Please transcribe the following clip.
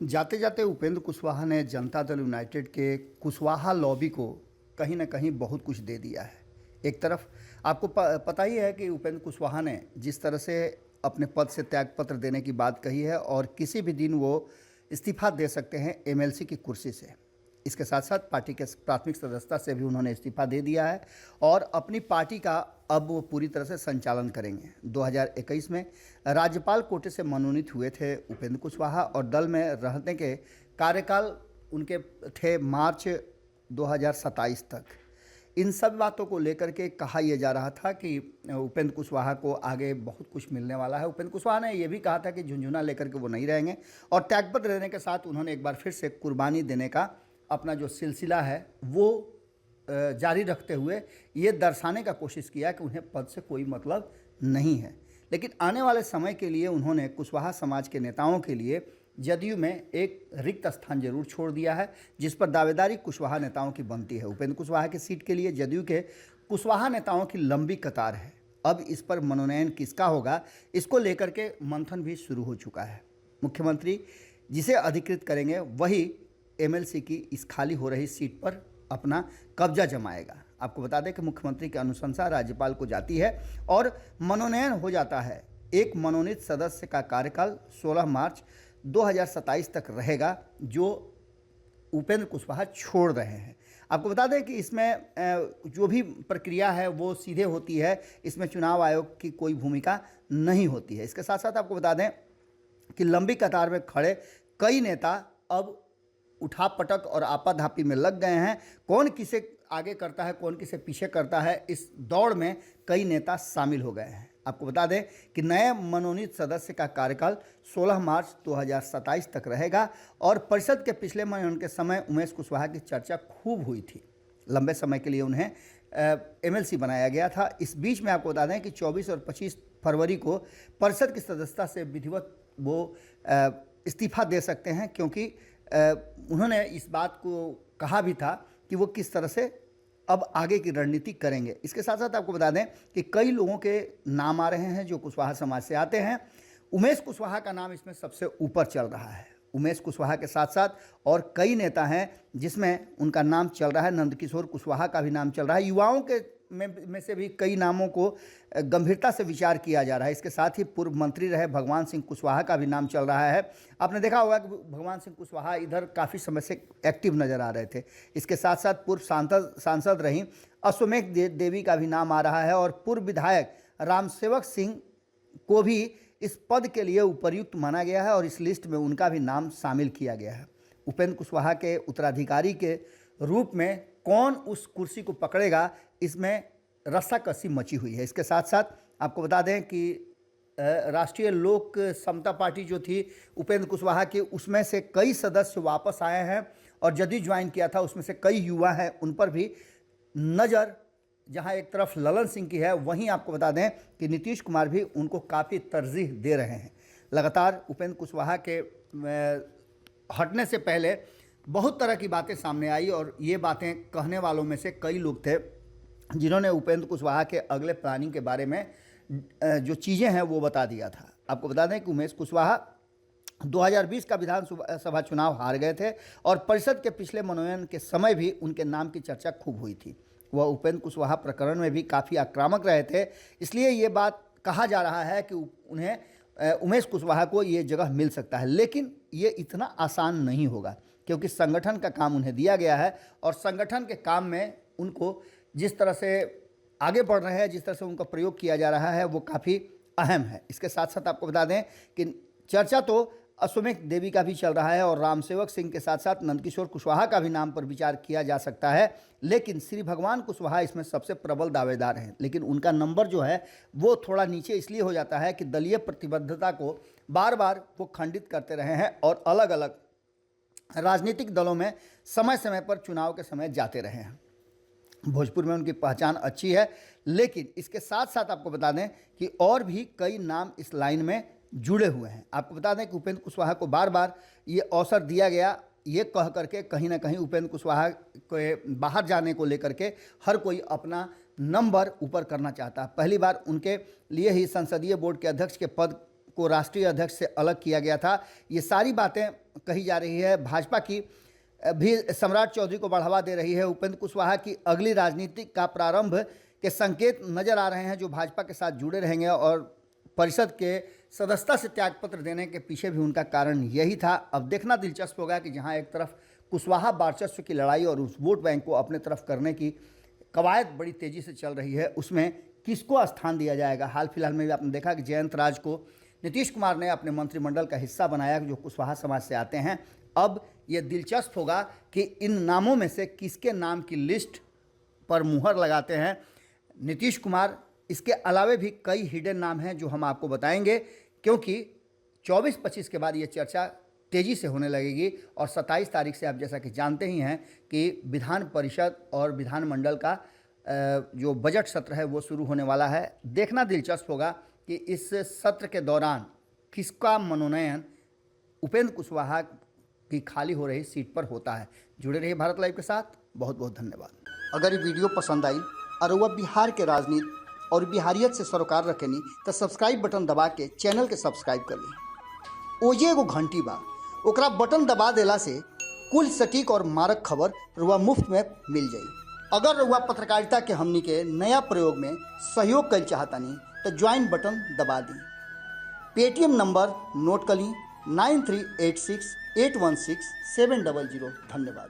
जाते जाते उपेंद्र कुशवाहा ने जनता दल यूनाइटेड के कुशवाहा लॉबी को कहीं ना कहीं बहुत कुछ दे दिया है। एक तरफ आपको पता ही है कि उपेंद्र कुशवाहा ने जिस तरह से अपने पद से त्यागपत्र देने की बात कही है और किसी भी दिन वो इस्तीफा दे सकते हैं एमएलसी की कुर्सी से। इसके साथ साथ पार्टी के प्राथमिक सदस्यता से भी उन्होंने इस्तीफा दे दिया है और अपनी पार्टी का अब वो पूरी तरह से संचालन करेंगे। 2021 में राज्यपाल कोटे से मनोनीत हुए थे उपेंद्र कुशवाहा और दल में रहने के कार्यकाल उनके थे मार्च 2027 तक। इन सब बातों को लेकर के कहा यह जा रहा था कि उपेंद्र कुशवाहा को आगे बहुत कुछ मिलने वाला है। उपेंद्र कुशवाहा ने यह भी कहा था कि झुंझुना लेकर के वो नहीं रहेंगे और त्यागपत्र देने के साथ उन्होंने एक बार फिर से कुर्बानी देने का अपना जो सिलसिला है वो जारी रखते हुए ये दर्शाने का कोशिश किया कि उन्हें पद से कोई मतलब नहीं है। लेकिन आने वाले समय के लिए उन्होंने कुशवाहा समाज के नेताओं के लिए जदयू में एक रिक्त स्थान जरूर छोड़ दिया है, जिस पर दावेदारी कुशवाहा नेताओं की बनती है। उपेंद्र कुशवाहा की सीट के लिए जदयू के कुशवाहा नेताओं की लंबी कतार है। अब इस पर मनोनयन किसका होगा, इसको लेकर के मंथन भी शुरू हो चुका है। मुख्यमंत्री जिसे अधिकृत करेंगे वही एमएलसी की इस खाली हो रही सीट पर अपना कब्जा जमाएगा। आपको बता दें कि मुख्यमंत्री की अनुशंसा राज्यपाल को जाती है और मनोनयन हो जाता है। एक मनोनीत सदस्य का कार्यकाल 16 मार्च 2027 तक रहेगा, जो उपेंद्र कुशवाहा छोड़ रहे हैं। आपको बता दें कि इसमें जो भी प्रक्रिया है वो सीधे होती है, इसमें चुनाव आयोग की कोई भूमिका नहीं होती है। इसके साथ साथ आपको बता दें कि लंबी कतार में खड़े कई नेता अब उठापटक और आपाधापी में लग गए हैं। कौन किसे आगे करता है, कौन किसे पीछे करता है, इस दौड़ में कई नेता शामिल हो गए हैं। आपको बता दें कि नए मनोनीत सदस्य का कार्यकाल 16 मार्च 2027 तक रहेगा और परिषद के पिछले मनोनयन के समय उमेश कुशवाहा की चर्चा खूब हुई थी। लंबे समय के लिए उन्हें एमएलसी बनाया गया था। इस बीच में आपको बता दें कि 24 और 25 फरवरी को परिषद की सदस्यता से विधिवत वो इस्तीफा दे सकते हैं, क्योंकि उन्होंने इस बात को कहा भी था कि वो किस तरह से अब आगे की रणनीति करेंगे। इसके साथ साथ आपको बता दें कि कई लोगों के नाम आ रहे हैं जो कुशवाहा समाज से आते हैं। उमेश कुशवाहा का नाम इसमें सबसे ऊपर चल रहा है। उमेश कुशवाहा के साथ साथ और कई नेता हैं जिसमें उनका नाम चल रहा है। नंदकिशोर कुशवाहा का भी नाम चल रहा है। युवाओं के में से भी कई नामों को गंभीरता से विचार किया जा रहा है। इसके साथ ही पूर्व मंत्री रहे भगवान सिंह कुशवाहा का भी नाम चल रहा है। आपने देखा होगा कि भगवान सिंह कुशवाहा इधर काफ़ी समय से एक्टिव नज़र आ रहे थे। इसके साथ साथ पूर्व सांसद रही अश्वमेघ देवी का भी नाम आ रहा है और पूर्व विधायक रामसेवक सिंह को भी इस पद के लिए उपर्युक्त माना गया है और इस लिस्ट में उनका भी नाम शामिल किया गया है। उपेंद्र कुशवाहा के उत्तराधिकारी के रूप में कौन उस कुर्सी को पकड़ेगा, इसमें रस्साकसी मची हुई है। इसके साथ साथ आपको बता दें कि राष्ट्रीय लोक समता पार्टी जो थी उपेंद्र कुशवाहा की, उसमें से कई सदस्य वापस आए हैं और जदयू ज्वाइन किया था, उसमें से कई युवा हैं। उन पर भी नज़र जहां एक तरफ ललन सिंह की है, वहीं आपको बता दें कि नीतीश कुमार भी उनको काफ़ी तरजीह दे रहे हैं। लगातार उपेंद्र कुशवाहा के हटने से पहले बहुत तरह की बातें सामने आई और ये बातें कहने वालों में से कई लोग थे जिन्होंने उपेंद्र कुशवाहा के अगले प्लानिंग के बारे में जो चीज़ें हैं वो बता दिया था। आपको बता दें कि उमेश कुशवाहा 2020 का विधानसभा चुनाव हार गए थे और परिषद के पिछले मनोनयन के समय भी उनके नाम की चर्चा खूब हुई थी। वह उपेंद्र कुशवाहा प्रकरण में भी काफ़ी आक्रामक रहे थे। इसलिए ये बात कहा जा रहा है कि उन्हें उमेश कुशवाहा को ये जगह मिल सकता है, लेकिन ये इतना आसान नहीं होगा, क्योंकि संगठन का काम उन्हें दिया गया है और संगठन के काम में उनको जिस तरह से आगे बढ़ रहे हैं, जिस तरह से उनका प्रयोग किया जा रहा है, वो काफ़ी अहम है। इसके साथ साथ आपको बता दें कि चर्चा तो अश्वमेघ देवी का भी चल रहा है और रामसेवक सिंह के साथ साथ नंदकिशोर कुशवाहा का भी नाम पर विचार किया जा सकता है, लेकिन श्री भगवान कुशवाहा इसमें सबसे प्रबल दावेदार हैं। लेकिन उनका नंबर जो है वो थोड़ा नीचे इसलिए हो जाता है कि दलीय प्रतिबद्धता को बार बार वो खंडित करते रहे हैं और अलग अलग राजनीतिक दलों में समय समय पर चुनाव के समय जाते रहे हैं। भोजपुर में उनकी पहचान अच्छी है, लेकिन इसके साथ साथ आपको बता दें कि और भी कई नाम इस लाइन में जुड़े हुए हैं। आपको बता दें कि उपेंद्र कुशवाहा को बार बार ये अवसर दिया गया, ये कह करके कहीं ना कहीं उपेंद्र कुशवाहा के बाहर जाने को लेकर के हर कोई अपना नंबर ऊपर करना चाहता है। पहली बार उनके लिए ही संसदीय बोर्ड के अध्यक्ष के पद को राष्ट्रीय अध्यक्ष से अलग किया गया था। ये सारी बातें कही जा रही है। भाजपा की भी सम्राट चौधरी को बढ़ावा दे रही है। उपेंद्र कुशवाहा की अगली राजनीति का प्रारंभ के संकेत नजर आ रहे हैं, जो भाजपा के साथ जुड़े रहेंगे और परिषद के सदस्यता से त्यागपत्र देने के पीछे भी उनका कारण यही था। अब देखना दिलचस्प होगा कि जहां एक तरफ कुशवाहा वर्चस्व की लड़ाई और उस वोट बैंक को अपने तरफ करने की कवायद बड़ी तेजी से चल रही है, उसमें किसको स्थान दिया जाएगा। हाल फिलहाल में भी आपने देखा कि जयंत राज को नीतीश कुमार ने अपने मंत्रिमंडल का हिस्सा बनाया, जो कुशवाहा समाज से आते हैं। अब यह दिलचस्प होगा कि इन नामों में से किसके नाम की लिस्ट पर मुहर लगाते हैं नीतीश कुमार। इसके अलावे भी कई हिडन नाम हैं जो हम आपको बताएंगे, क्योंकि 24-25 के बाद ये चर्चा तेज़ी से होने लगेगी और 27 तारीख से आप जैसा कि जानते ही हैं कि विधान परिषद और विधानमंडल का जो बजट सत्र है वो शुरू होने वाला है। देखना दिलचस्प होगा कि इस सत्र के दौरान किसका मनोनयन उपेंद्र कुशवाहा की खाली हो रही सीट पर होता है। जुड़े रहिए भारत लाइव के साथ। बहुत बहुत धन्यवाद। अगर ये वीडियो पसंद आई और वह बिहार के राजनीति और बिहारियत से सरोकार रखेनी तो सब्सक्राइब बटन दबा के चैनल के सब्सक्राइब कर ली। ओजे एगो घंटी बा, ओकरा बटन दबा देला से कुल सटीक और मारक खबर रुआ मुफ्त में मिल जाई। अगर रुआ पत्रकारिता के हमनी के नया प्रयोग में सहयोग कर चाहतानी तो ज्वाइन बटन दबा दी। पेटीएम नंबर नोट कर ली 9386816700। धन्यवाद।